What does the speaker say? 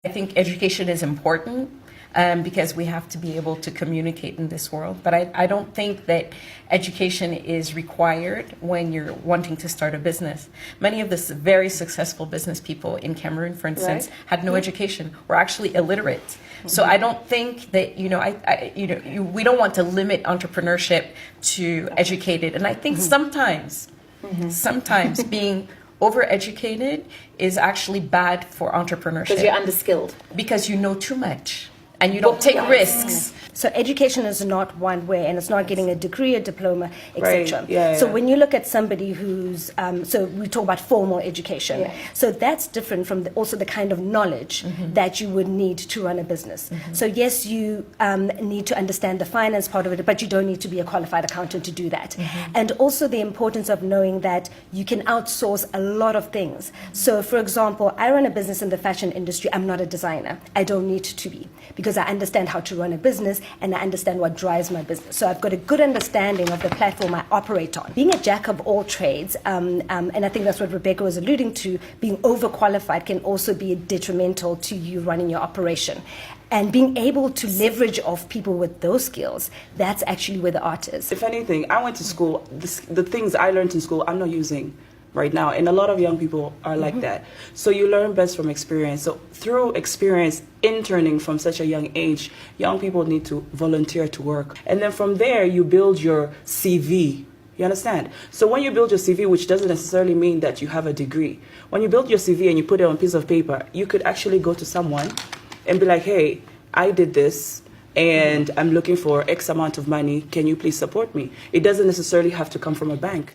I think education is important because we have to be able to communicate in this world. But I don't think that education is required when you're wanting to start a business. Many of the very successful business people in Cameroon, for instance, had no education, were actually illiterate. So I don't think that, we don't want to limit entrepreneurship to educated. And I think sometimes being overeducated is actually bad for entrepreneurship. Because you're underskilled. Because you know too much and you don't take risks. So education is not one way, and it's not getting a degree, a diploma, etc. Right. So when you look at somebody who's, so we talk about formal education. Yeah. So that's different from also the kind of knowledge that you would need to run a business. So yes, you need to understand the finance part of it, but you don't need to be a qualified accountant to do that. And also the importance of knowing that you can outsource a lot of things. So for example, I run a business in the fashion industry. I'm not a designer. I don't need to be, because I understand how to run a business and I understand what drives my business. So I've got a good understanding of the platform I operate on. Being a jack of all trades, and I think that's what Rebecca was alluding to, being overqualified can also be detrimental to you running your operation. And being able to leverage off people with those skills, that's actually where the art is. If anything, I went to school, the things I learned in school, I'm not using right now. And a lot of young people are like that. So you learn best from experience. So through experience, interning from such a young age, young people need to volunteer to work. And then from there, you build your CV. You understand? So when you build your CV, which doesn't necessarily mean that you have a degree, when you build your CV and you put it on a piece of paper, you could actually go to someone and be like, hey, I did this and I'm looking for X amount of money. Can you please support me? It doesn't necessarily have to come from a bank.